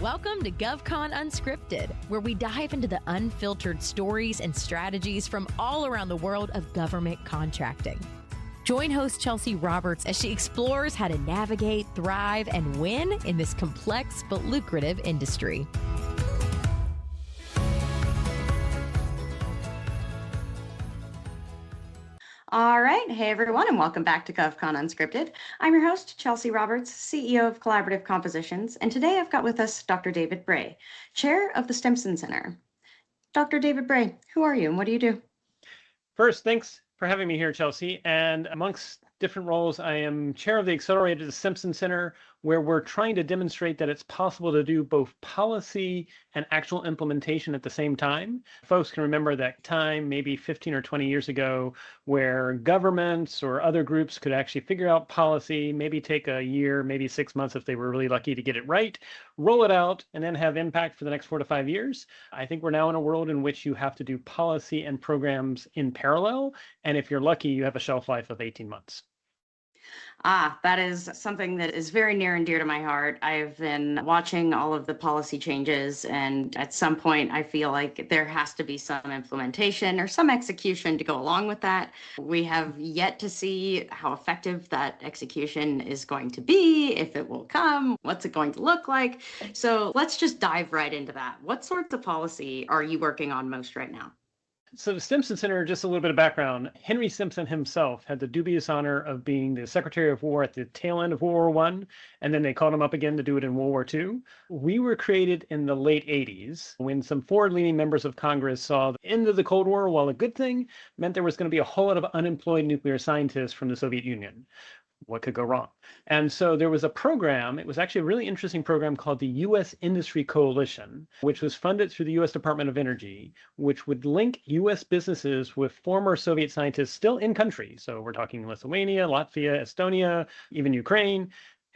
Welcome to GovCon Unscripted, where we dive into the unfiltered stories and strategies from all around the world of government contracting. Join host Chelsea Roberts as she explores how to navigate, thrive, and win in this complex but lucrative industry. All right. Hey, everyone, and welcome back to GovCon Unscripted. I'm your host, Chelsea Roberts, CEO of Collaborative Compositions, and today I've got with us Dr. David Bray, Chair of the Stimson Center. Dr. David Bray, who are you and what do you do? First, thanks for having me here, Chelsea. And amongst different roles, I am chair of the Accelerated at the Stimson Center, where we're trying to demonstrate that it's possible to do both policy and actual implementation at the same time. Folks can remember that time, maybe 15 or 20 years ago, where governments or other groups could actually figure out policy, maybe take a year, maybe 6 months if they were really lucky to get it right, roll it out, and then have impact for the next 4 to 5 years. I think we're now in a world in which you have to do policy and programs in parallel. And if you're lucky, you have a shelf life of 18 months. That is something that is very near and dear to my heart. I've been watching all of the policy changes, and at some point, I feel like there has to be some implementation or some execution to go along with that. We have yet to see how effective that execution is going to be, if it will come, what's it going to look like. So let's just dive right into that. What sorts of policy are you working on most right now? So the Stimson Center, just a little bit of background. Henry Stimson himself had the dubious honor of being the Secretary of War at the tail end of World War I, and then they called him up again to do it in World War II. We were created in the late 80s when some forward-leaning members of Congress saw the end of the Cold War, while a good thing, meant there was going to be a whole lot of unemployed nuclear scientists from the Soviet Union. What could go wrong? And so there was a program, it was actually a really interesting program called the U.S. Industry Coalition, which was funded through the U.S. Department of Energy, which would link U.S. businesses with former Soviet scientists still in country. So we're talking Lithuania, Latvia, Estonia, even Ukraine.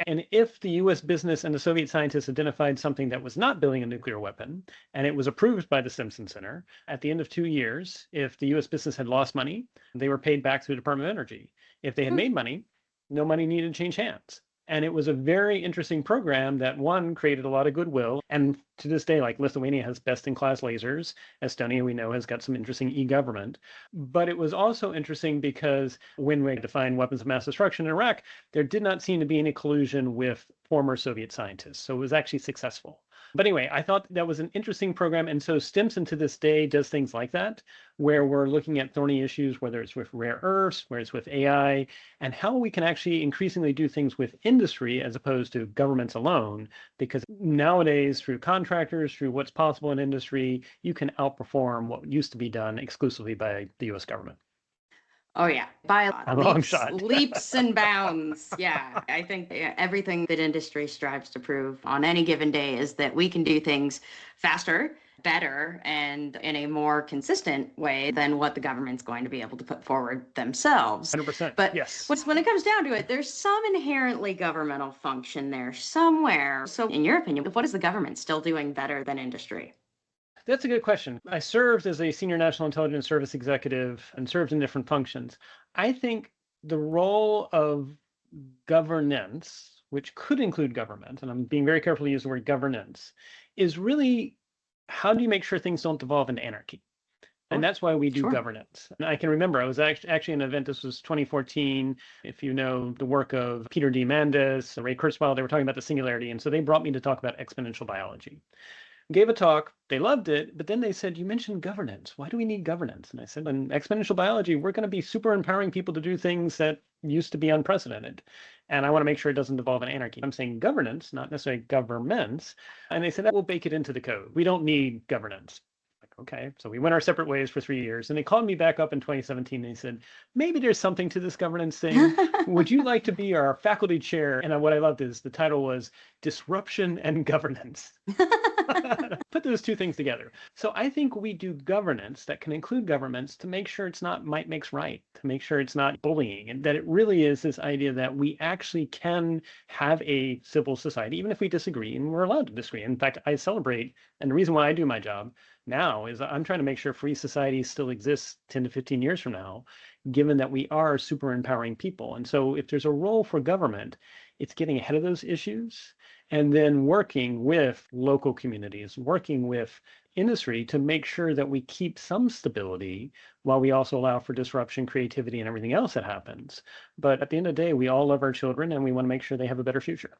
And if the U.S. business and the Soviet scientists identified something that was not building a nuclear weapon, and it was approved by the Stimson Center, at the end of 2 years, if the U.S. business had lost money, they were paid back through the Department of Energy. If they had made money, no money needed to change hands. And it was a very interesting program that, one, created a lot of goodwill. And to this day, like Lithuania has best-in-class lasers. Estonia, we know, has got some interesting e-government. But it was also interesting because when we defined weapons of mass destruction in Iraq, there did not seem to be any collusion with former Soviet scientists. So it was actually successful. But anyway, I thought that was an interesting program. And so Stimson to this day does things like that, where we're looking at thorny issues, whether it's with rare earths, whether it's with AI, and how we can actually increasingly do things with industry as opposed to governments alone. Because nowadays, through contractors, through what's possible in industry, you can outperform what used to be done exclusively by the US government. Oh, yeah. By a long shot. Leaps and bounds. Yeah. I think everything that industry strives to prove on any given day is that we can do things faster, better, and in a more consistent way than what the government's going to be able to put forward themselves. 100%. But yes. When it comes down to it, there's some inherently governmental function there somewhere. So in your opinion, what is the government still doing better than industry? That's a good question. I served as a senior national intelligence service executive and served in different functions. I think the role of governance, which could include government, and I'm being very careful to use the word governance, is really how do you make sure things don't devolve into anarchy? And that's why we do governance. And I can remember I was actually in an event, this was 2014. If you know the work of Peter D. Mandis, Ray Kurzweil, they were talking about the singularity. And so they brought me to talk about exponential biology. Gave a talk, they loved it, but then they said, you mentioned governance. Why do we need governance? And I said, in exponential biology, we're going to be super empowering people to do things that used to be unprecedented. And I want to make sure it doesn't devolve in anarchy. I'm saying governance, not necessarily governments. And they said, that will bake it into the code. We don't need governance. Okay, so we went our separate ways for 3 years. And they called me back up in 2017. And they said, maybe there's something to this governance thing. Would you like to be our faculty chair? And what I loved is the title was Disruption and Governance. Put those two things together. So I think we do governance that can include governments to make sure it's not might makes right, to make sure it's not bullying, and that it really is this idea that we actually can have a civil society, even if we disagree, and we're allowed to disagree. In fact, I celebrate, and the reason why I do my job now is I'm trying to make sure free society still exists 10 to 15 years from now, given that we are super empowering people. And so if there's a role for government, it's getting ahead of those issues and then working with local communities, working with industry to make sure that we keep some stability while we also allow for disruption, creativity, and everything else that happens. But at the end of the day, we all love our children and we want to make sure they have a better future.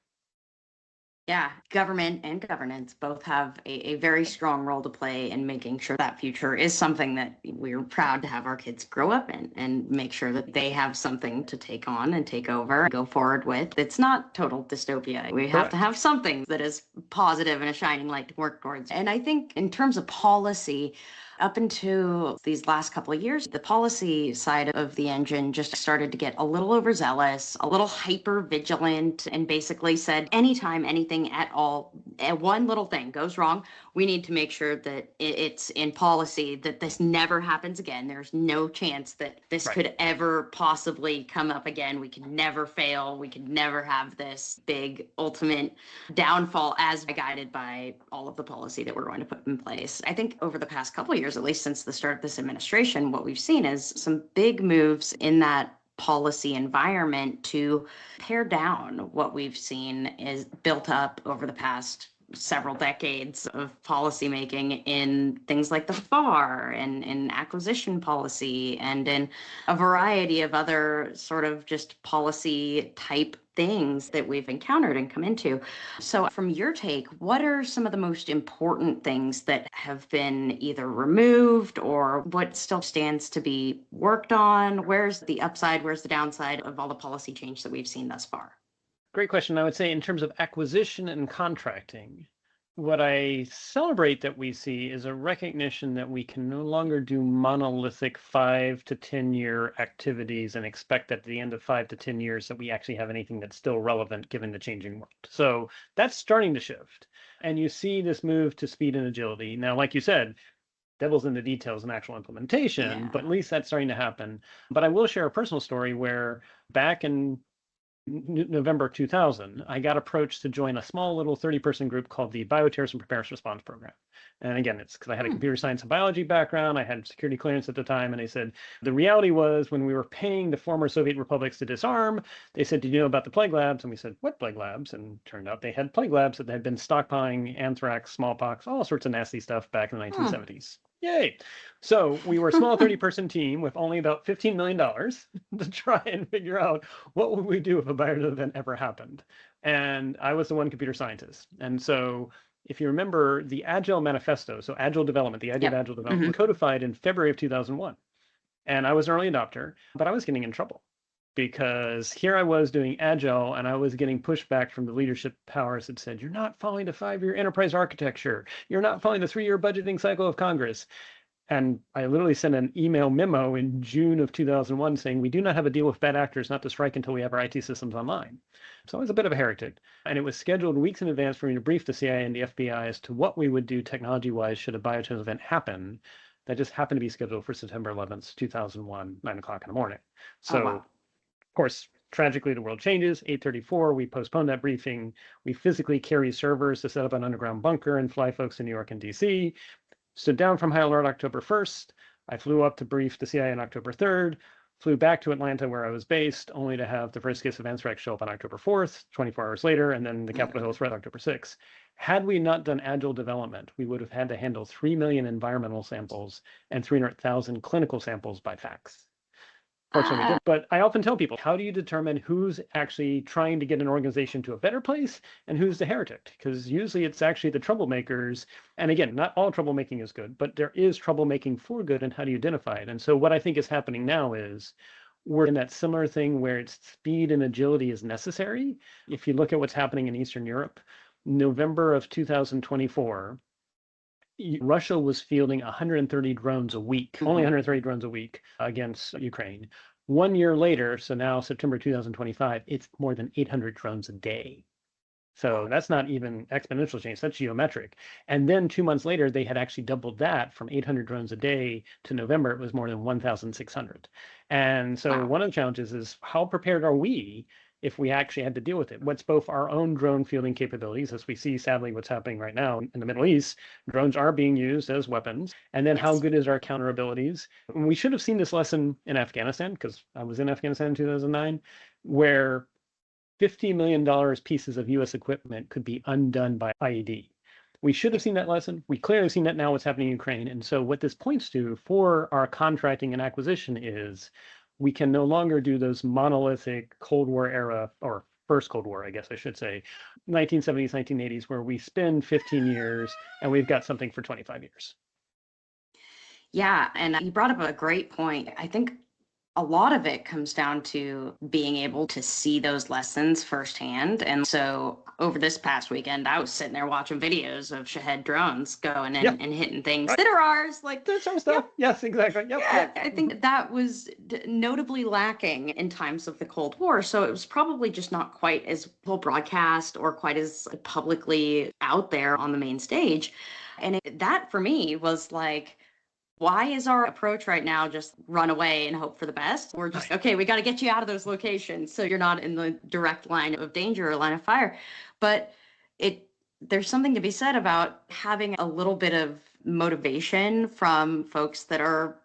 Yeah, government and governance both have a very strong role to play in making sure that future is something that we're proud to have our kids grow up in and make sure that they have something to take on and take over, go forward with. It's not total dystopia. We have to have something that is positive and a shining light to work towards. And I think in terms of policy, up until these last couple of years, the policy side of the engine just started to get a little overzealous, a little hyper vigilant, and basically said anytime anything at all, one little thing goes wrong, we need to make sure that it's in policy that this never happens again. There's no chance that this could ever possibly come up again. We can never fail. We can never have this big ultimate downfall as guided by all of the policy that we're going to put in place. I think over the past couple of years, at least since the start of this administration, what we've seen is some big moves in that policy environment to pare down what we've seen is built up over the past several decades of policymaking in things like the FAR and in acquisition policy and in a variety of other sort of just policy type things that we've encountered and come into. So from your take, what are some of the most important things that have been either removed or what still stands to be worked on? Where's the upside? Where's the downside of all the policy change that we've seen thus far? Great question. I would say in terms of acquisition and contracting, what I celebrate that we see is a recognition that we can no longer do monolithic 5 to 10 year activities and expect that at the end of 5 to 10 years that we actually have anything that's still relevant given the changing world. So that's starting to shift. And you see this move to speed and agility. Now, like you said, devil's in the details and actual implementation, but at least that's starting to happen. But I will share a personal story where back in November 2000, I got approached to join a small little 30-person group called the Bioterrorism Preparedness Response Program. And again, it's because I had a computer science and biology background. I had security clearance at the time. And they said, the reality was when we were paying the former Soviet republics to disarm, they said, did you know about the plague labs? And we said, what plague labs? And turned out they had plague labs that had been stockpiling anthrax, smallpox, all sorts of nasty stuff back in the 1970s. Yay. So we were a small 30-person team with only about $15 million to try and figure out what would we do if a bio event ever happened. And I was the one computer scientist. And so if you remember the Agile manifesto, so Agile development, the idea of Agile development codified in February of 2001. And I was an early adopter, but I was getting in trouble because here I was doing Agile and I was getting pushback from the leadership powers that said, you're not following the 5-year enterprise architecture. You're not following the 3-year budgeting cycle of Congress. And I literally sent an email memo in June of 2001 saying, we do not have a deal with bad actors not to strike until we have our IT systems online. So I was a bit of a heretic. And it was scheduled weeks in advance for me to brief the CIA and the FBI as to what we would do technology-wise should a bioterrorism event happen. That just happened to be scheduled for September 11th, 2001, 9 o'clock in the morning. So, of course, tragically, the world changes. 8:34, we postponed that briefing. We physically carry servers to set up an underground bunker and fly folks to New York and DC. Stood down from high alert October 1st. I flew up to brief the CIA on October 3rd, flew back to Atlanta where I was based, only to have the first case of anthrax show up on October 4th, 24 hours later, and then the Capitol Hill threat October 6th. Had we not done Agile development, we would have had to handle 3 million environmental samples and 300,000 clinical samples by fax. Fortunately, we did. But I often tell people, how do you determine who's actually trying to get an organization to a better place and who's the heretic? Because usually it's actually the troublemakers. And again, not all troublemaking is good, but there is troublemaking for good. And how do you identify it? And so what I think is happening now is we're in that similar thing where it's speed and agility is necessary. If you look at what's happening in Eastern Europe, November of 2024, Russia was fielding 130 drones a week, only 130 drones a week against Ukraine. 1 year later, so now September 2025, it's more than 800 drones a day. So that's not even exponential change, that's geometric. And then 2 months later, they had actually doubled that from 800 drones a day to November, it was more than 1,600. And so one of the challenges is how prepared are we if we actually had to deal with it? What's both our own drone fielding capabilities, as we see sadly what's happening right now in the Middle East, drones are being used as weapons, and then how good is our counter abilities? And we should have seen this lesson in Afghanistan, because I was in Afghanistan in 2009, where $50 million pieces of U.S. equipment could be undone by IED. We should have seen that lesson. We clearly seen that now what's happening in Ukraine. And so what this points to for our contracting and acquisition is we can no longer do those monolithic Cold War era, or first Cold War, I guess I should say, 1970s, 1980s, where we spend 15 years and we've got something for 25 years. Yeah, and you brought up a great point. I think a lot of it comes down to being able to see those lessons firsthand. And so over this past weekend, I was sitting there watching videos of Shahed drones going in and hitting things that are ours. Like there's some stuff. Yes, exactly. Yep. I think that was notably lacking in times of the Cold War. So it was probably just not quite as well broadcast or quite as publicly out there on the main stage. And that for me was like, why is our approach right now just run away and hope for the best? We're just, okay, we got to get you out of those locations so you're not in the direct line of danger or line of fire. But there's something to be said about having a little bit of motivation from folks that are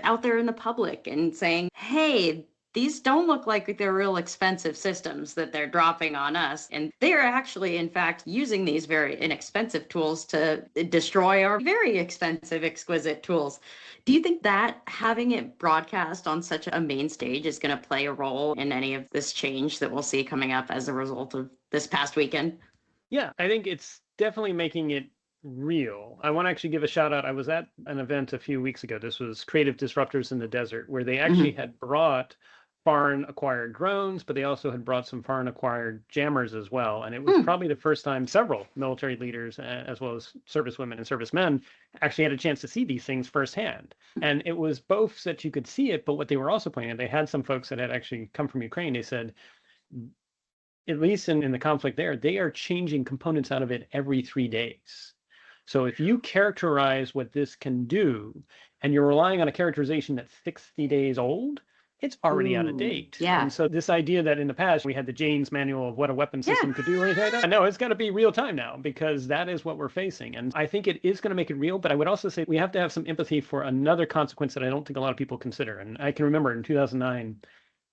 out there in the public and saying, hey, these don't look like they're real expensive systems that they're dropping on us. And they are actually, in fact, using these very inexpensive tools to destroy our very expensive, exquisite tools. Do you think that having it broadcast on such a main stage is going to play a role in any of this change that we'll see coming up as a result of this past weekend? Yeah, I think it's definitely making it real. I want to actually give a shout out. I was at an event a few weeks ago. This was Creative Disruptors in the Desert, where they actually had brought foreign acquired drones, but they also had brought some foreign acquired jammers as well. And it was probably the first time several military leaders, as well as servicewomen and servicemen, actually had a chance to see these things firsthand. And it was both that you could see it, but what they were also pointing at, they had some folks that had actually come from Ukraine. They said, at least in the conflict there, they are changing components out of it every 3 days. So if you characterize what this can do, and you're relying on a characterization that's 60 days old, it's already out of date. Yeah. And so this idea that in the past we had the Jane's manual of what a weapon system could do or anything like that, no, it's got to be real time now, because that is what we're facing. And I think it is going to make it real, but I would also say we have to have some empathy for another consequence that I don't think a lot of people consider. And I can remember in 2009,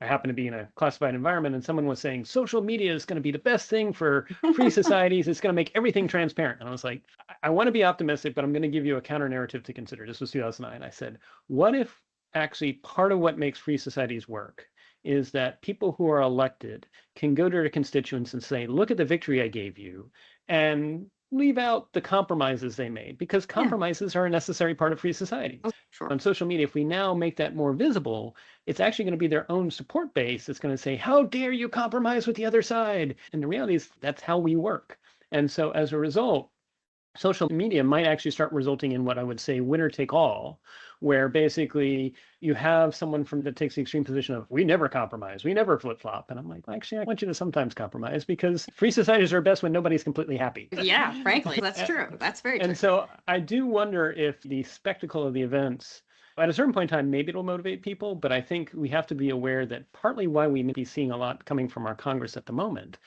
I happened to be in a classified environment and someone was saying, social media is going to be the best thing for free societies. It's going to make everything transparent. And I was like, I want to be optimistic, but I'm going to give you a counter narrative to consider. This was 2009. I said, what if actually part of what makes free societies work is that people who are elected can go to their constituents and say, look at the victory I gave you, and leave out the compromises they made, because compromises are a necessary part of free society. Sure. On social media, if we now make that more visible, it's actually going to be their own support base that's going to say, how dare you compromise with the other side? And the reality is that's how we work. And so as a result, social media might actually start resulting in what I would say winner take all, where basically you have someone that takes the extreme position of, we never compromise, we never flip flop. And I'm like, well, actually, I want you to sometimes compromise, because free societies are best when nobody's completely happy. Yeah, frankly, that's true. That's very true. And so I do wonder if the spectacle of the events, at a certain point in time, maybe it'll motivate people, but I think we have to be aware that partly why we may be seeing a lot coming from our Congress at the moment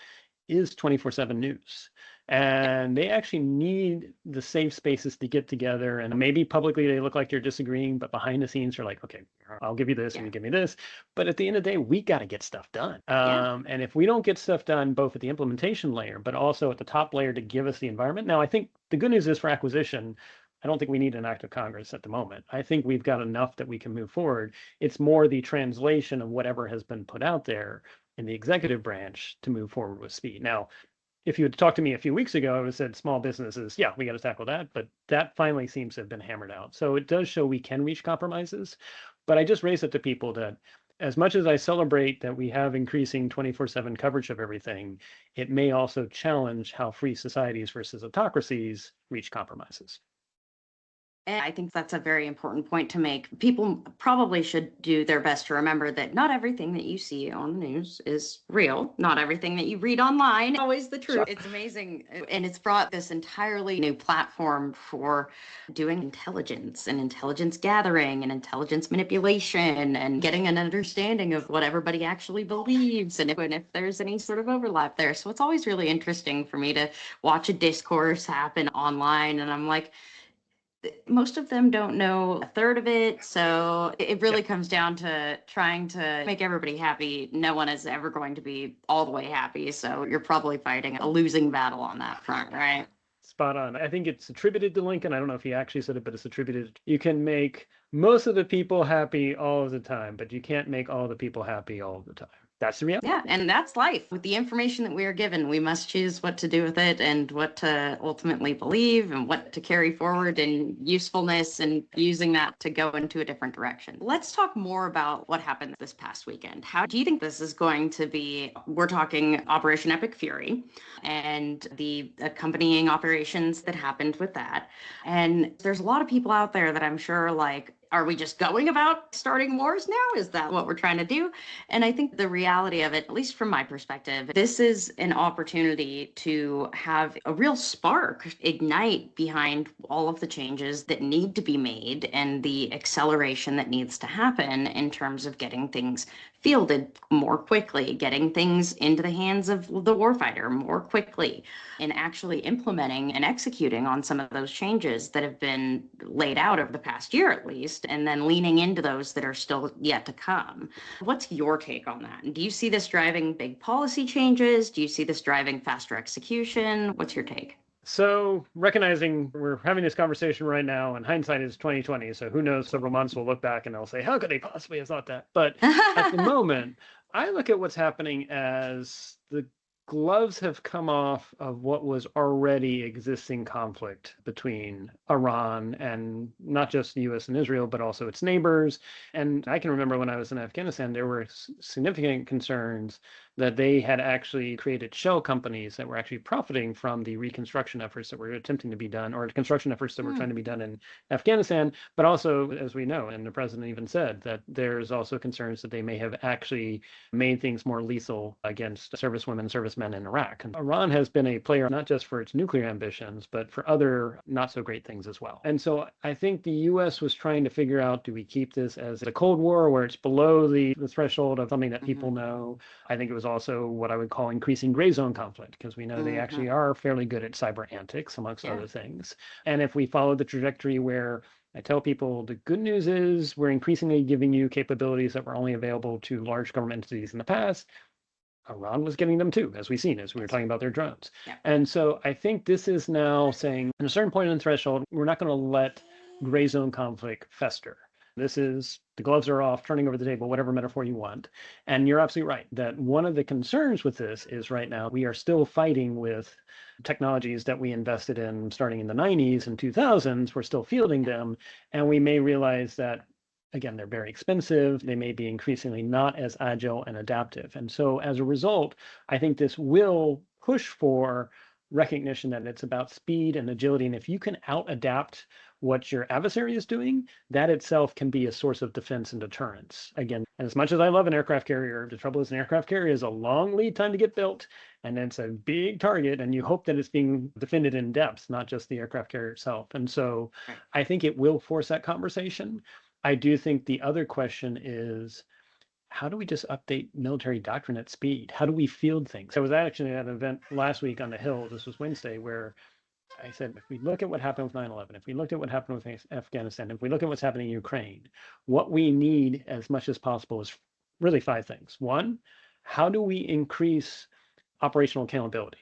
is 24/7 news. And they actually need the safe spaces to get together. And maybe publicly they look like they're disagreeing, but behind the scenes they're like, okay, I'll give you this and you give me this. But at the end of the day, we got to get stuff done. And if we don't get stuff done, both at the implementation layer, but also at the top layer to give us the environment. Now, I think the good news is for acquisition, I don't think we need an act of Congress at the moment. I think we've got enough that we can move forward. It's more the translation of whatever has been put out there in the executive branch to move forward with speed. Now, if you had talked to me a few weeks ago, I would have said small businesses, yeah, we got to tackle that. But that finally seems to have been hammered out. So it does show we can reach compromises. But I just raise it to people that as much as I celebrate that we have increasing 24/7 coverage of everything, it may also challenge how free societies versus autocracies reach compromises. And I think that's a very important point to make. People probably should do their best to remember that not everything that you see on the news is real. Not everything that you read online is always the truth. It's amazing. And it's brought this entirely new platform for doing intelligence and intelligence gathering and intelligence manipulation and getting an understanding of what everybody actually believes and if there's any sort of overlap there. So it's always really interesting for me to watch a discourse happen online. And I'm like, most of them don't know a third of it. So it really comes down to trying to make everybody happy. No one is ever going to be all the way happy. So you're probably fighting a losing battle on that front, right? Spot on. I think it's attributed to Lincoln. I don't know if he actually said it, but it's attributed. You can make most of the people happy all of the time, but you can't make all the people happy all the time. That's the reality. Yeah, and that's life. With the information that we are given, we must choose what to do with it and what to ultimately believe and what to carry forward in usefulness and using that to go into a different direction. Let's talk more about what happened this past weekend. How do you think this is going to be? We're talking Operation Epic Fury and the accompanying operations that happened with that. And there's a lot of people out there that I'm sure are like, are we just going about starting wars now? Is that what we're trying to do? And I think the reality of it, at least from my perspective, this is an opportunity to have a real spark ignite behind all of the changes that need to be made and the acceleration that needs to happen in terms of getting things fielded more quickly, getting things into the hands of the warfighter more quickly, and actually implementing and executing on some of those changes that have been laid out over the past year at least, and then leaning into those that are still yet to come. What's your take on that? And do you see this driving big policy changes? Do you see this driving faster execution? What's your take? So recognizing we're having this conversation right now and hindsight is 2020. So who knows, several months we'll look back and they'll say, how could they possibly have thought that? But at the moment, I look at what's happening as the gloves have come off of what was already existing conflict between Iran and not just the US and Israel, but also its neighbors. And I can remember when I was in Afghanistan, there were significant concerns that they had actually created shell companies that were actually profiting from the reconstruction efforts that were attempting to be done, or construction efforts that were trying to be done in Afghanistan. But also, as we know, and the president even said, that there's also concerns that they may have actually made things more lethal against servicewomen and servicemen in Iraq. And Iran has been a player not just for its nuclear ambitions, but for other not so great things as well. And so I think the US was trying to figure out, do we keep this as a Cold War where it's below the threshold of something that people know? I think it was also what I would call increasing gray zone conflict, because we know they actually are fairly good at cyber antics, amongst other things. And if we follow the trajectory where I tell people the good news is we're increasingly giving you capabilities that were only available to large government entities in the past, Iran was getting them too, as we've seen, as we were talking about their drones. And so I think this is now saying, at a certain point in the threshold, we're not going to let gray zone conflict fester. This is, the gloves are off, turning over the table, whatever metaphor you want. And you're absolutely right that one of the concerns with this is right now we are still fighting with technologies that we invested in starting in the 90s and 2000s. We're still fielding them. And we may realize that, again, they're very expensive. They may be increasingly not as agile and adaptive. And so as a result, I think this will push for recognition that it's about speed and agility. And if you can out-adapt what your adversary is doing, that itself can be a source of defense and deterrence. Again, as much as I love an aircraft carrier, the trouble is an aircraft carrier is a long lead time to get built, and it's a big target, and you hope that it's being defended in depth, not just the aircraft carrier itself. And so I think it will force that conversation. I do think the other question is, how do we just update military doctrine at speed? How do we field things? I was actually at an event last week on the Hill, this was Wednesday, where I said, if we look at what happened with 9/11, if we looked at what happened with Afghanistan, if we look at what's happening in Ukraine, what we need as much as possible is really 5 things. One, how do we increase operational accountability?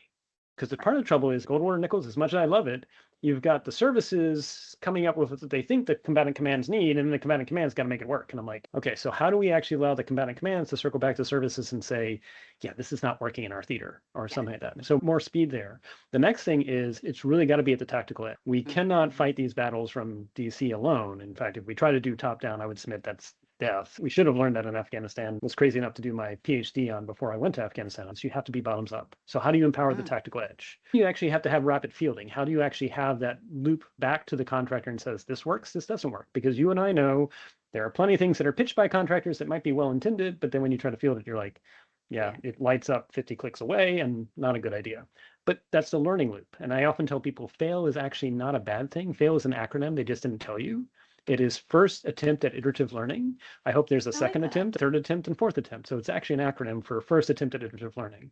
Because the part of the trouble is Goldwater Nichols, as much as I love it, you've got the services coming up with what they think the combatant commands need, and the combatant commands got to make it work. And I'm like, okay, so how do we actually allow the combatant commands to circle back to services and say, yeah, this is not working in our theater or something like that. So more speed there. The next thing is it's really got to be at the tactical edge. We cannot fight these battles from DC alone. In fact, if we try to do top down, I would submit that's death. We should have learned that in Afghanistan. I was crazy enough to do my PhD on before I went to Afghanistan. So you have to be bottoms up. So how do you empower the tactical edge? You actually have to have rapid fielding. How do you actually have that loop back to the contractor and says, this works, this doesn't work? Because you and I know there are plenty of things that are pitched by contractors that might be well intended, but then when you try to field it, you're like, yeah, it lights up 50 clicks away and not a good idea. But that's the learning loop. And I often tell people fail is actually not a bad thing. Fail is an acronym. They just didn't tell you. It is first attempt at iterative learning. I hope there's a second attempt, third attempt, and fourth attempt. So it's actually an acronym for first attempt at iterative learning.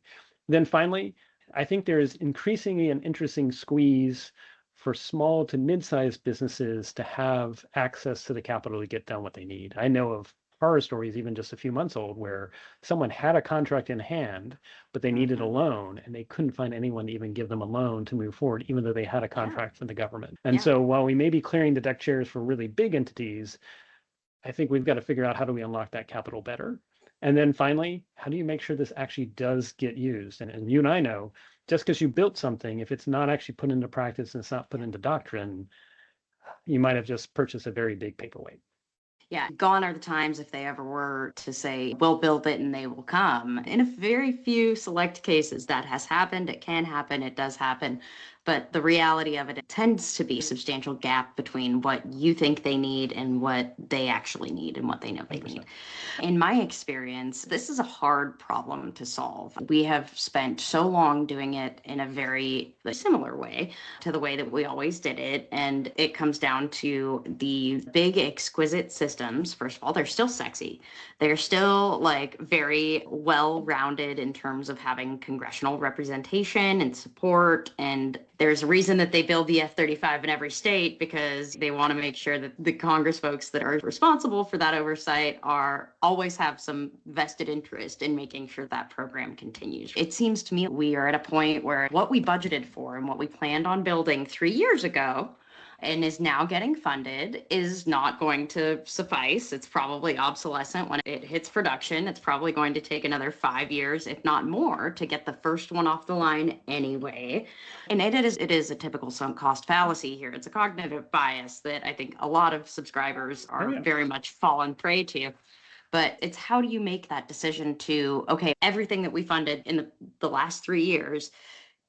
Then finally, I think there is increasingly an interesting squeeze for small to mid-sized businesses to have access to the capital to get done what they need. I know of horror stories, even just a few months old, where someone had a contract in hand, but they needed a loan and they couldn't find anyone to even give them a loan to move forward, even though they had a contract from the government. And so while we may be clearing the deck chairs for really big entities, I think we've got to figure out how do we unlock that capital better. And then finally, how do you make sure this actually does get used? And you and I know, just because you built something, if it's not actually put into practice and it's not put into doctrine, you might have just purchased a very big paperweight. Yeah, gone are the times, if they ever were, to say, we'll build it and they will come. In a very few select cases, that has happened. It can happen. It does happen. But the reality of it tends to be a substantial gap between what you think they need and what they actually need and what they know they 100%. need. In my experience, this is a hard problem to solve. We have spent so long doing it in a very similar way to the way that we always did it. And it comes down to the big, exquisite systems. First of all, they're still sexy. They're still like very well-rounded in terms of having congressional representation and support. And there's a reason that they build the F-35 in every state, because they want to make sure that the Congress folks that are responsible for that oversight always have some vested interest in making sure that program continues. It seems to me we are at a point where what we budgeted for and what we planned on building 3 years ago and is now getting funded is not going to suffice. It's probably obsolescent when it hits production. It's probably going to take another 5 years, if not more, to get the first one off the line anyway. And it is a typical sunk cost fallacy here. It's a cognitive bias that I think a lot of subscribers are very much fallen prey to. But it's how do you make that decision to, okay, everything that we funded in the last 3 years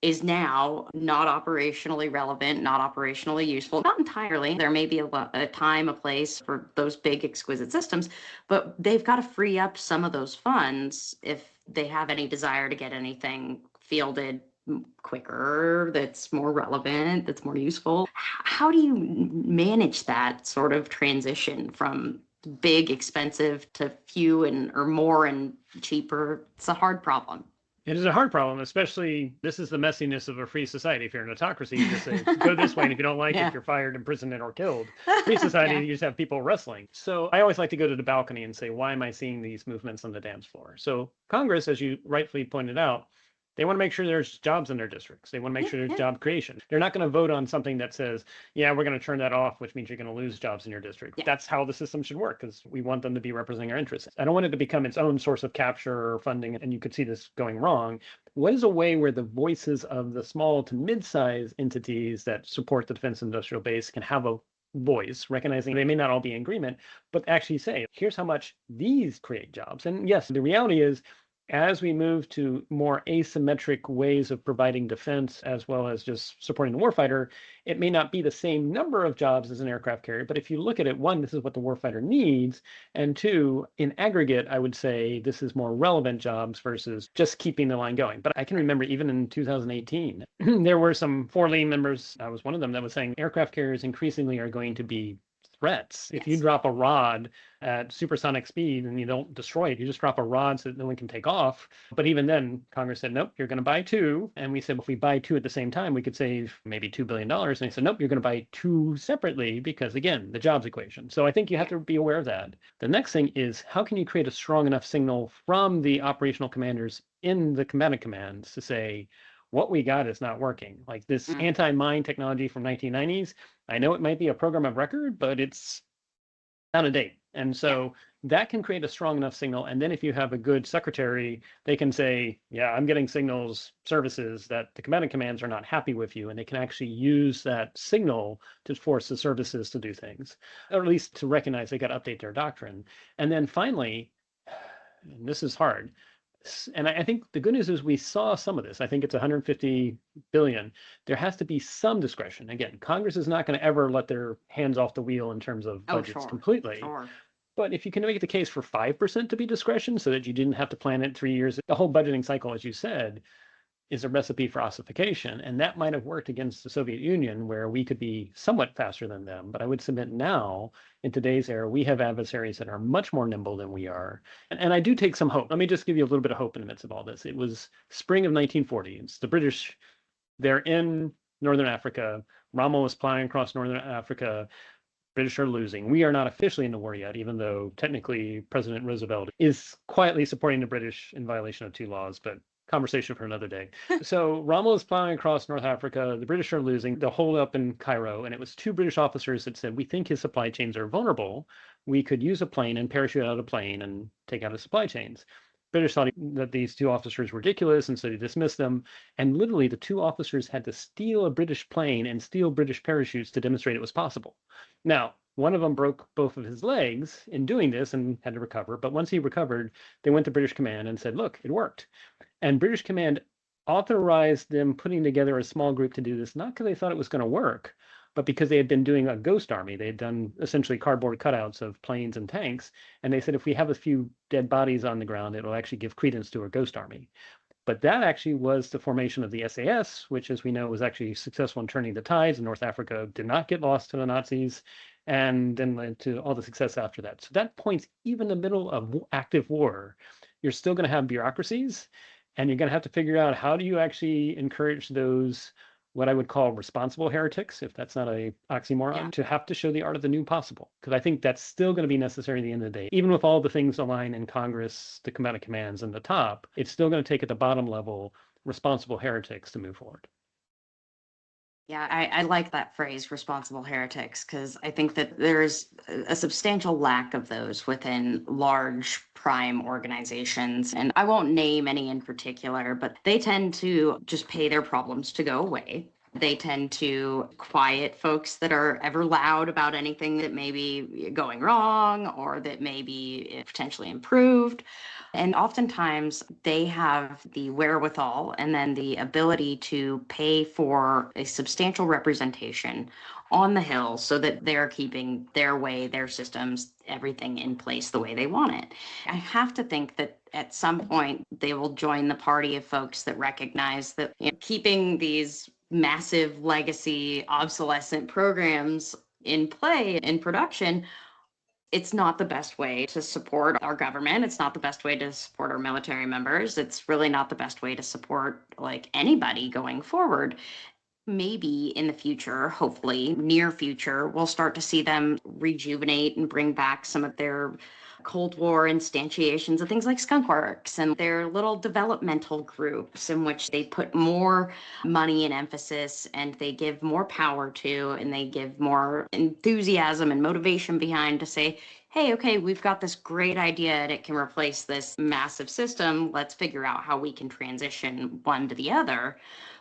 is now not operationally relevant, not operationally useful. Not entirely. There may be a time, a place for those big, exquisite systems, but they've got to free up some of those funds if they have any desire to get anything fielded quicker, that's more relevant, that's more useful. How do you manage that sort of transition from big, expensive to few or more and cheaper? It's a hard problem. It is a hard problem, especially this is the messiness of a free society. If you're an autocracy, you just say, go this way. And if you don't like it, you're fired, imprisoned, or killed. Free society, you just have people wrestling. So I always like to go to the balcony and say, why am I seeing these movements on the dance floor? So Congress, as you rightfully pointed out, they want to make sure there's jobs in their districts. They want to make sure there's job creation. They're not going to vote on something that says, yeah, we're going to turn that off, which means you're going to lose jobs in your district. That's how the system should work, because we want them to be representing our interests. I don't want it to become its own source of capture or funding, and you could see this going wrong. What is a way where the voices of the small to mid-sized entities that support the defense industrial base can have a voice, recognizing they may not all be in agreement, but actually say, here's how much these create jobs. And yes, the reality is, as we move to more asymmetric ways of providing defense, as well as just supporting the warfighter, it may not be the same number of jobs as an aircraft carrier. But if you look at it, one, this is what the warfighter needs. And two, in aggregate, I would say this is more relevant jobs versus just keeping the line going. But I can remember even in 2018, there were some 4 lean members, I was one of them, that was saying aircraft carriers increasingly are going to be threats. If you drop a rod at supersonic speed and you don't destroy it, you just drop a rod so that no one can take off. But even then, Congress said, nope, you're going to buy 2. And we said, if we buy 2 at the same time, we could save maybe $2 billion. And they said, nope, you're going to buy 2 separately because, again, the jobs equation. So I think you have to be aware of that. The next thing is, how can you create a strong enough signal from the operational commanders in the combatant commands to say, what we got is not working. Like this anti-mine technology from 1990s, I know it might be a program of record, but it's out of date. And so that can create a strong enough signal. And then if you have a good secretary, they can say, yeah, I'm getting signals, services that the combatant commands are not happy with you. And they can actually use that signal to force the services to do things, or at least to recognize they got to update their doctrine. And then finally, and this is hard, and I think the good news is we saw some of this. I think it's 150 billion. There has to be some discretion. Again, Congress is not going to ever let their hands off the wheel in terms of budgets completely. But if you can make the case for 5% to be discretion so that you didn't have to plan it 3 years, the whole budgeting cycle, as you said, is a recipe for ossification. And that might have worked against the Soviet Union, where we could be somewhat faster than them. But I would submit now, in today's era, we have adversaries that are much more nimble than we are. And I do take some hope. Let me just give you a little bit of hope in the midst of all this. It was spring of 1940. It's the British, they're in Northern Africa Rommel is flying across northern Africa. British are losing. We are not officially in the war yet, even though technically President Roosevelt is quietly supporting the British in violation of 2 laws, but conversation for another day. So Rommel is flying across North Africa. The British are losing. They'll hold up in Cairo. And it was 2 British officers that said, we think his supply chains are vulnerable. We could use a plane and parachute out of a plane and take out his supply chains. British thought that these 2 officers were ridiculous, and so they dismissed them. And literally, the 2 officers had to steal a British plane and steal British parachutes to demonstrate it was possible. Now, one of them broke both of his legs in doing this and had to recover. But once he recovered, they went to British Command and said, look, it worked. And British Command authorized them putting together a small group to do this, not because they thought it was going to work, but because they had been doing a ghost army. They had done essentially cardboard cutouts of planes and tanks. And they said, if we have a few dead bodies on the ground, it'll actually give credence to a ghost army. But that actually was the formation of the SAS, which, as we know, was actually successful in turning the tides. North Africa did not get lost to the Nazis, and then led to all the success after that. So that points, even in the middle of active war, you're still going to have bureaucracies, and you're going to have to figure out how do you actually encourage those, what I would call responsible heretics, if that's not a oxymoron, to have to show the art of the new possible. Because I think that's still going to be necessary at the end of the day. Even with all the things aligned in Congress, the combatant commands, and the top, it's still going to take at the bottom level responsible heretics to move forward. Yeah, I like that phrase, responsible heretics, because I think that there's a substantial lack of those within large prime organizations. And I won't name any in particular, but they tend to just pay their problems to go away. They tend to quiet folks that are ever loud about anything that may be going wrong or that may be potentially improved. And oftentimes they have the wherewithal and then the ability to pay for a substantial representation on the Hill so that they're keeping their way, their systems, everything in place the way they want it. I have to think that at some point they will join the party of folks that recognize that keeping these massive legacy obsolescent programs in play, in production, it's not the best way to support our government. It's not the best way to support our military members. It's really not the best way to support like anybody going forward. Maybe in the future, hopefully near future, we'll start to see them rejuvenate and bring back some of their Cold War instantiations of things like skunk works and their little developmental groups in which they put more money and emphasis and they give more power to and they give more enthusiasm and motivation behind to say, hey, okay, we've got this great idea and it can replace this massive system. Let's figure out how we can transition one to the other.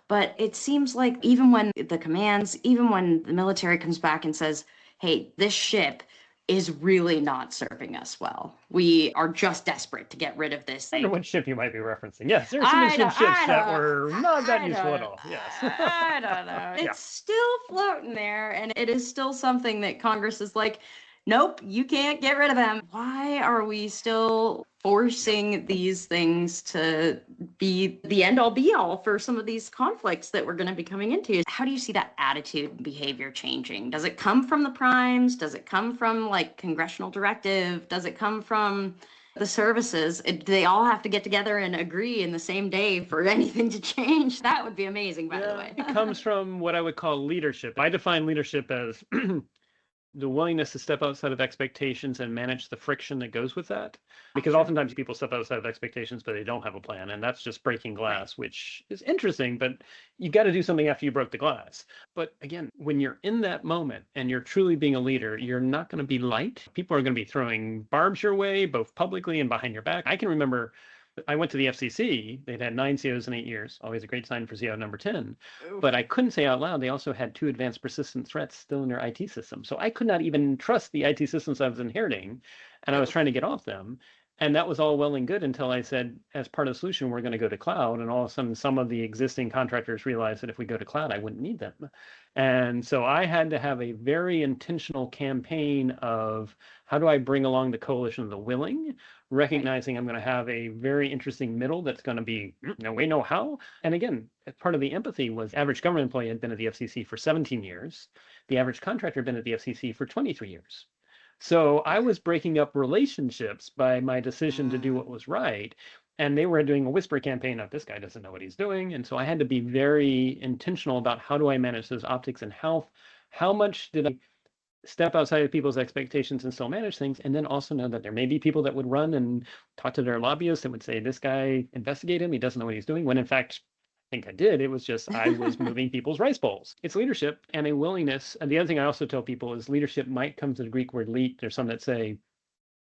But it seems like even when the commands, even when the military comes back and says, hey, this ship is really not serving us well. We are just desperate to get rid of this thing. I wonder what ship you might be referencing. Yes, there's some ships that were not that useful at all. Yes. I don't know. It's still floating there, and it is still something that Congress is like, nope, you can't get rid of them. Why are we still forcing these things to be the end all be all for some of these conflicts that we're going to be coming into? How do you see that attitude and behavior changing? Does it come from the primes? Does it come from like congressional directive? Does it come from the services? Do they all have to get together and agree in the same day for anything to change? That would be amazing, by the way. It comes from what I would call leadership. I define leadership as the willingness to step outside of expectations and manage the friction that goes with that. Because oftentimes people step outside of expectations, but they don't have a plan. And that's just breaking glass, which is interesting, but you got to do something after you broke the glass. But again, when you're in that moment and you're truly being a leader, you're not going to be light. People are going to be throwing barbs your way, both publicly and behind your back. I can remember I went to the FCC. They'd had 9 COs in 8 years. Always a great sign for CO number 10. Oof. But I couldn't say out loud, they also had 2 advanced persistent threats still in their IT system. So I could not even trust the IT systems I was inheriting, and I was trying to get off them. And that was all well and good until I said, as part of the solution, we're going to go to cloud. And all of a sudden, some of the existing contractors realized that if we go to cloud, I wouldn't need them. And so I had to have a very intentional campaign of how do I bring along the coalition of the willing, recognizing I'm going to have a very interesting middle that's going to be, no way, no how. And again, part of the empathy was average government employee had been at the FCC for 17 years. The average contractor had been at the FCC for 23 years. So I was breaking up relationships by my decision to do what was right. And they were doing a whisper campaign of this guy doesn't know what he's doing. And so I had to be very intentional about how do I manage those optics and how much did I step outside of people's expectations and still manage things. And then also know that there may be people that would run and talk to their lobbyists and would say, this guy, investigate him. He doesn't know what he's doing. When in fact, I think I did. It was just I was moving people's rice bowls. It's leadership and a willingness. And the other thing I also tell people is leadership might come to the Greek word leet. There's some that say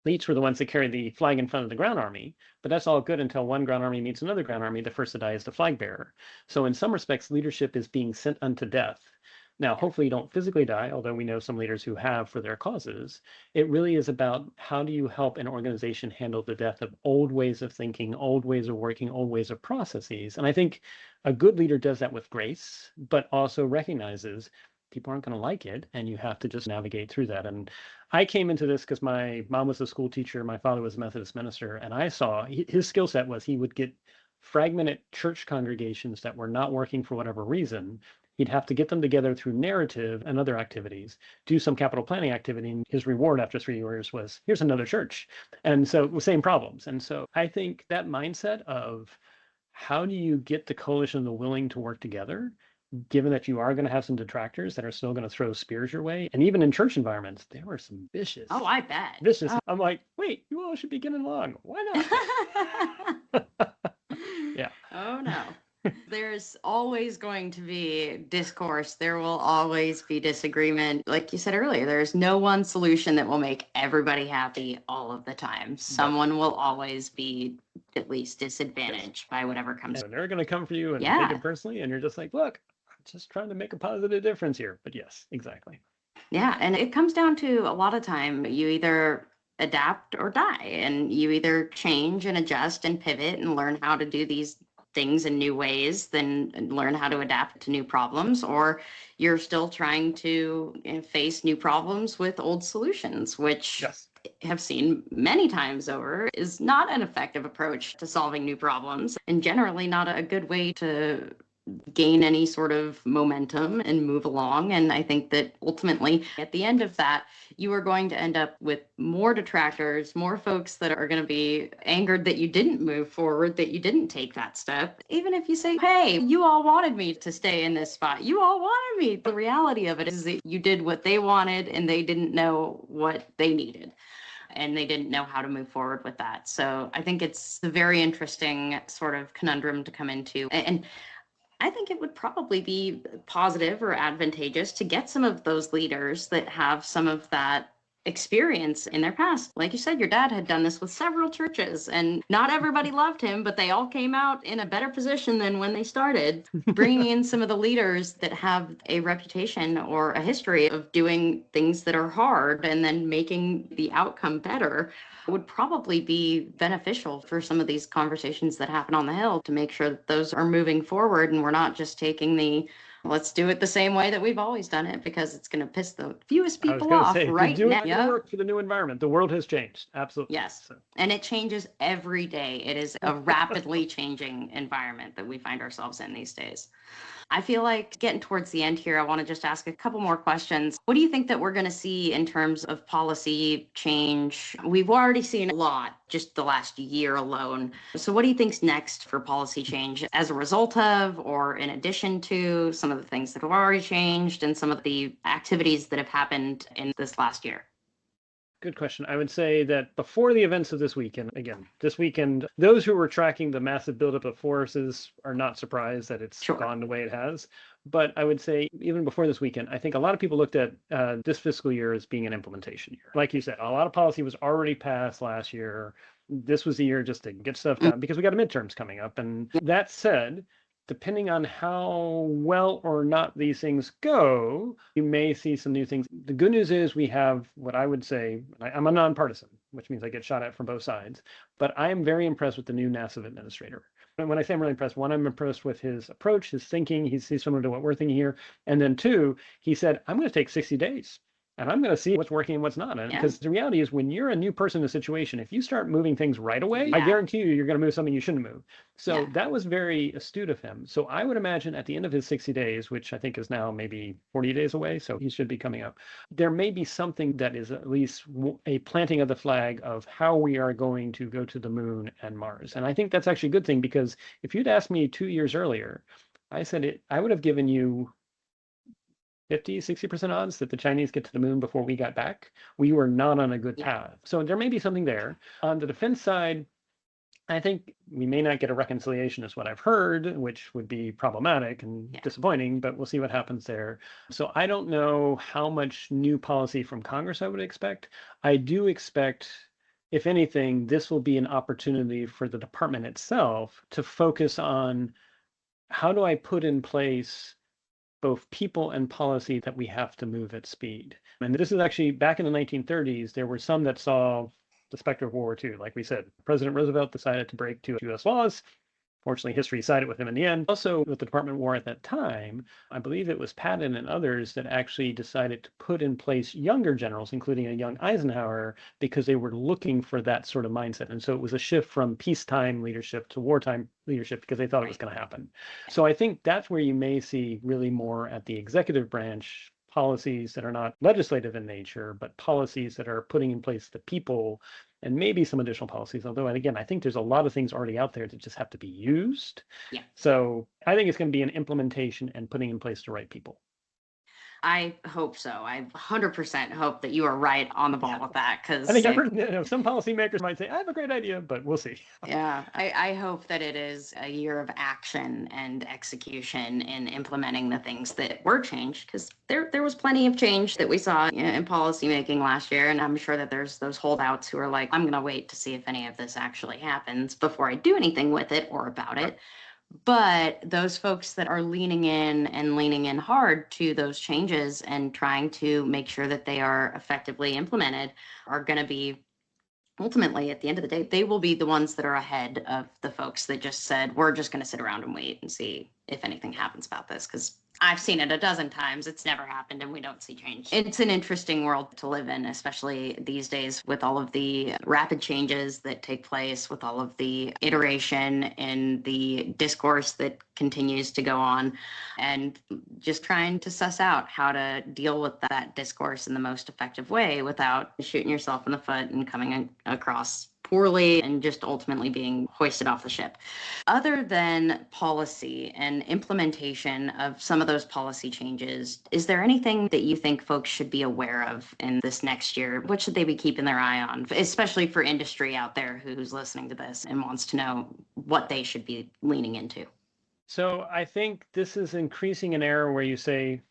leets were the ones that carried the flag in front of the ground army, but that's all good until one ground army meets another ground army. The first to die is the flag bearer. So in some respects, leadership is being sent unto death. Now, hopefully you don't physically die, although we know some leaders who have for their causes. It really is about how do you help an organization handle the death of old ways of thinking, old ways of working, old ways of processes. And I think a good leader does that with grace, but also recognizes people aren't going to like it, and you have to just navigate through that. And I came into this because my mom was a school teacher, my father was a Methodist minister, and I saw his skill set was he would get fragmented church congregations that were not working for whatever reason. He'd have to get them together through narrative and other activities, do some capital planning activity. And his reward after 3 years was, here's another church. And so the same problems. And so I think that mindset of how do you get the coalition, the willing to work together, given that you are going to have some detractors that are still going to throw spears your way. And even in church environments, there were some vicious. Oh, I bet. Vicious. Oh. I'm like, wait, you all should be getting along. Why not? Yeah. Oh, no. There's always going to be discourse. There will always be disagreement. Like you said earlier, there's no one solution that will make everybody happy all of the time. Someone will always be at least disadvantaged by whatever comes. And they're going to come for you and take it personally. And you're just like, look, I'm just trying to make a positive difference here. But yes, exactly. Yeah. And it comes down to a lot of time, you either adapt or die, and you either change and adjust and pivot and learn how to do these things in new ways, then learn how to adapt to new problems, or you're still trying to face new problems with old solutions, which have seen many times over is not an effective approach to solving new problems, and generally not a good way to gain any sort of momentum and move along. And I think that ultimately at the end of that, you are going to end up with more detractors, more folks that are going to be angered that you didn't move forward, that you didn't take that step. Even if you say, hey, you all wanted me to stay in this spot. You all wanted me. The reality of it is that you did what they wanted and they didn't know what they needed. And they didn't know how to move forward with that. So I think it's a very interesting sort of conundrum to come into. And I think it would probably be positive or advantageous to get some of those leaders that have some of that experience in their past. Like you said, your dad had done this with several churches, and not everybody loved him, but they all came out in a better position than when they started. Bringing in some of the leaders that have a reputation or a history of doing things that are hard and then making the outcome better would probably be beneficial for some of these conversations that happen on the Hill, to make sure that those are moving forward and we're not just taking the let's do it the same way that we've always done it, because it's going to piss the fewest people off right now. It doesn't work for the new environment. The world has changed. Absolutely. Yes. So. And it changes every day. It is a rapidly changing environment that we find ourselves in these days. I feel like getting towards the end here, I want to just ask a couple more questions. What do you think that we're going to see in terms of policy change? We've already seen a lot just the last year alone. So what do you think's next for policy change as a result of, or in addition to, some of the things that have already changed and some of the activities that have happened in this last year? Good question. I would say that before the events of this weekend, those who were tracking the massive buildup of forces are not surprised that it's gone the way it has. But I would say even before this weekend, I think a lot of people looked at this fiscal year as being an implementation year. Like you said, a lot of policy was already passed last year. This was the year just to get stuff done because we got midterms coming up. And that said, depending on how well or not these things go, you may see some new things. The good news is we have what I would say, I'm a nonpartisan, which means I get shot at from both sides, but I am very impressed with the new NASA administrator. And when I say I'm really impressed, one, I'm impressed with his approach, his thinking. He's similar to what we're thinking here. And then two, he said, I'm going to take 60 days. And I'm going to see what's working and what's not. And because the reality is, when you're a new person in a situation, if you start moving things right away, I guarantee you're going to move something you shouldn't move. So that was very astute of him. So I would imagine at the end of his 60 days, which I think is now maybe 40 days away, so he should be coming up, there may be something that is at least a planting of the flag of how we are going to go to the moon and Mars. And I think that's actually a good thing, because if you'd asked me 2 years earlier, I said I would have given you 50, 60% odds that the Chinese get to the moon before we got back. We were not on a good path. So there may be something there. On the defense side, I think we may not get a reconciliation, is what I've heard, which would be problematic and disappointing, but we'll see what happens there. So I don't know how much new policy from Congress I would expect. I do expect, if anything, this will be an opportunity for the department itself to focus on, how do I put in place both people and policy that we have to move at speed. And this is actually back in the 1930s, there were some that saw the specter of World War II. Like we said, President Roosevelt decided to break 2 US laws. Fortunately, history sided with him in the end. Also, with the Department of War at that time, I believe it was Patton and others that actually decided to put in place younger generals, including a young Eisenhower, because they were looking for that sort of mindset. And so it was a shift from peacetime leadership to wartime leadership, because they thought it was going to happen. So I think that's where you may see really more at the executive branch policies that are not legislative in nature, but policies that are putting in place the people, and maybe some additional policies. Although, and again, I think there's a lot of things already out there that just have to be used. So I think it's going to be an implementation and putting in place the right people. I hope so. I 100% hope that you are right on the ball with that. Because I think I've heard, some policymakers might say, I have a great idea, but we'll see. I hope that it is a year of action and execution in implementing the things that were changed, because there was plenty of change that we saw in policymaking last year. And I'm sure that there's those holdouts who are like, I'm going to wait to see if any of this actually happens before I do anything with it or about it. But those folks that are leaning in hard to those changes and trying to make sure that they are effectively implemented are going to be, ultimately, at the end of the day, they will be the ones that are ahead of the folks that just said, we're just going to sit around and wait and see if anything happens about this. Because I've seen it a dozen times. It's never happened, and we don't see change. It's an interesting world to live in, especially these days with all of the rapid changes that take place, with all of the iteration and the discourse that continues to go on, and just trying to suss out how to deal with that discourse in the most effective way without shooting yourself in the foot and coming across poorly and just ultimately being hoisted off the ship. Other than policy and implementation of some of those policy changes, is there anything that you think folks should be aware of in this next year? What should they be keeping their eye on, especially for industry out there who's listening to this and wants to know what they should be leaning into? So I think this is increasing an era where you say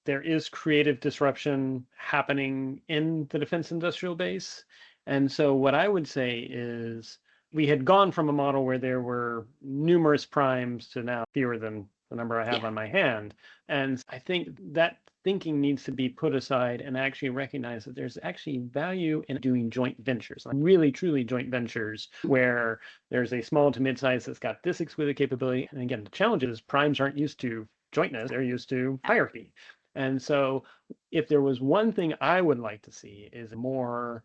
there is creative disruption happening in the defense industrial base. And so what I would say is, we had gone from a model where there were numerous primes to now fewer than the number I have on my hand. And I think that thinking needs to be put aside and actually recognize that there's actually value in doing joint ventures, like really, truly joint ventures, where there's a small to mid-size that's got this exquisite capability. And again, the challenge is primes aren't used to jointness, they're used to hierarchy. And so if there was one thing I would like to see, is more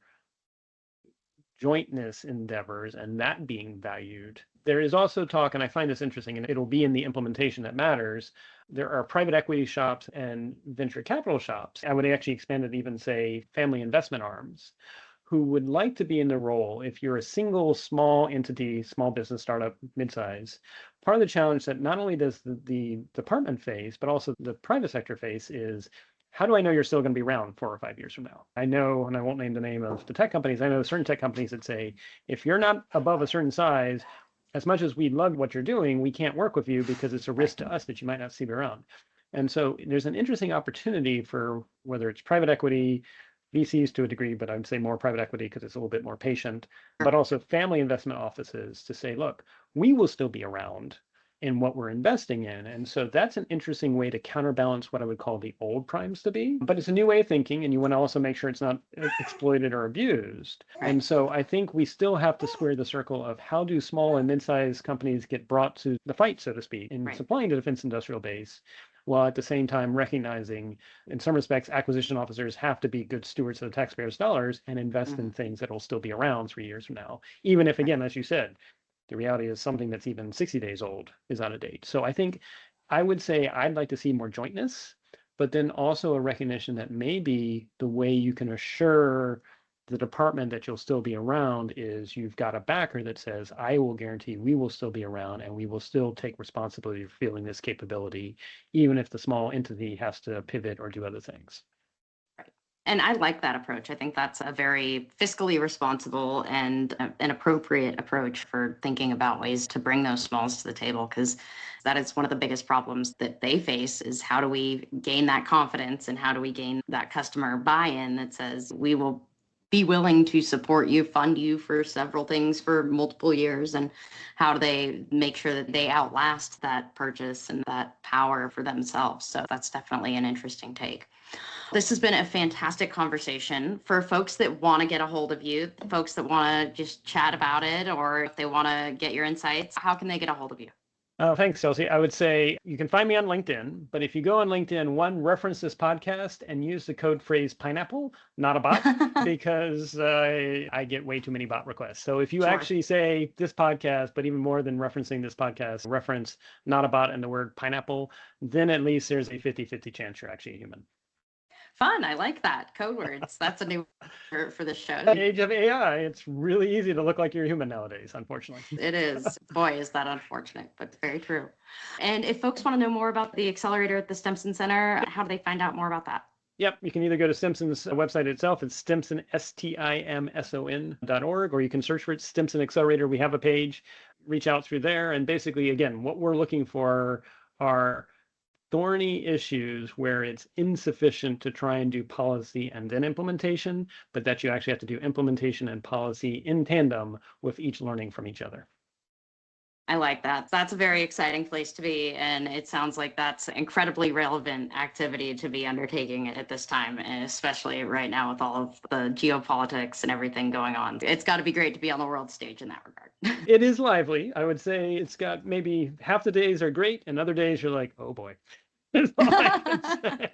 jointness endeavors and that being valued. There is also talk, and I find this interesting, and it'll be in the implementation that matters. There are private equity shops and venture capital shops. I would actually expand it, even say family investment arms, who would like to be in the role. If you're a single small entity, small business, startup, midsize, part of the challenge that not only does the department face, but also the private sector face is, how do I know you're still going to be around 4 or 5 years from now? I know, and I won't name the name of the tech companies, I know certain tech companies that say, if you're not above a certain size, as much as we love what you're doing, we can't work with you because it's a risk to us that you might not see me around. And so there's an interesting opportunity for, whether it's private equity, VCs to a degree, but I'd say more private equity because it's a little bit more patient, but also family investment offices to say, look, we will still be around. in what we're investing in. And so that's an interesting way to counterbalance what I would call the old primes to be. But it's a new way of thinking, and you want to also make sure it's not exploited or abused. Right. And so I think we still have to square the circle of how do small and mid-sized companies get brought to the fight, so to speak, in supplying the defense industrial base, while at the same time recognizing, in some respects, acquisition officers have to be good stewards of the taxpayers' dollars and invest in things that will still be around 3 years from now, even if, again, as you said, the reality is something that's even 60 days old is out of date. So I think I would say I'd like to see more jointness, but then also a recognition that maybe the way you can assure the department that you'll still be around is you've got a backer that says, I will guarantee we will still be around and we will still take responsibility for filling this capability, even if the small entity has to pivot or do other things. And I like that approach. I think that's a very fiscally responsible and an appropriate approach for thinking about ways to bring those smalls to the table, because that is one of the biggest problems that they face is how do we gain that confidence and how do we gain that customer buy-in that says we will be willing to support you, fund you for several things for multiple years, and how do they make sure that they outlast that purchase and that power for themselves. So that's definitely an interesting take. This has been a fantastic conversation. For folks that want to get a hold of you, folks that want to just chat about it, or if they want to get your insights, how can they get a hold of you? Thanks, Chelsea. I would say you can find me on LinkedIn, but if you go on LinkedIn, reference this podcast and use the code phrase pineapple, not a bot, because I get way too many bot requests. So if you actually say this podcast, but even more than referencing this podcast, reference not a bot and the word pineapple, then at least there's a 50-50 chance you're actually a human. Fun. I like that. Code words. That's a new word for this show. In the age of AI, it's really easy to look like you're human nowadays, unfortunately. It is. Boy, is that unfortunate, but very true. And if folks want to know more about the accelerator at the Stimson Center, how do they find out more about that? Yep, you can either go to Stimson's website itself, it's Stimson, STIMSON.org, or you can search for it, Stimson Accelerator. We have a page, reach out through there. And basically, again, what we're looking for are thorny issues where it's insufficient to try and do policy and then implementation, but that you actually have to do implementation and policy in tandem with each learning from each other. I like that. That's a very exciting place to be. And it sounds like that's incredibly relevant activity to be undertaking at this time, and especially right now with all of the geopolitics and everything going on. It's got to be great to be on the world stage in that regard. It is lively. I would say it's got maybe half the days are great and other days you're like, oh boy. That's all I can say.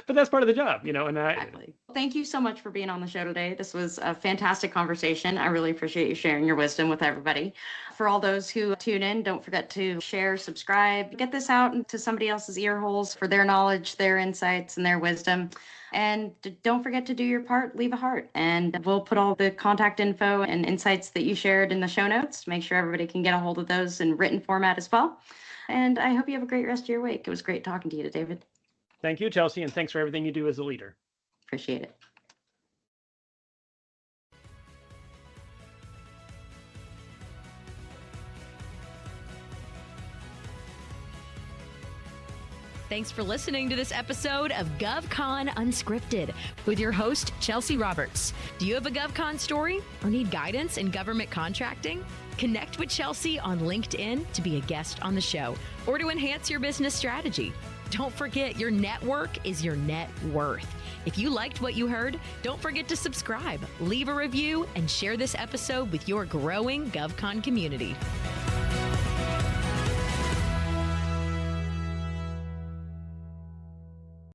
But that's part of the job, and Exactly. Thank you so much for being on the show today. This was a fantastic conversation. I really appreciate you sharing your wisdom with everybody. For all those who tune in, don't forget to share, subscribe, get this out into somebody else's ear holes for their knowledge, their insights, and their wisdom. And don't forget to do your part, leave a heart. And we'll put all the contact info and insights that you shared in the show notes. Make sure everybody can get a hold of those in written format as well. And I hope you have a great rest of your week. It was great talking to you, David. Thank you, Chelsea, and thanks for everything you do as a leader. Appreciate it. Thanks for listening to this episode of GovCon Unscripted with your host, Chelsea Roberts. Do you have a GovCon story or need guidance in government contracting? Connect with Chelsea on LinkedIn to be a guest on the show or to enhance your business strategy. Don't forget, your network is your net worth. If you liked what you heard, don't forget to subscribe, leave a review, and share this episode with your growing GovCon community.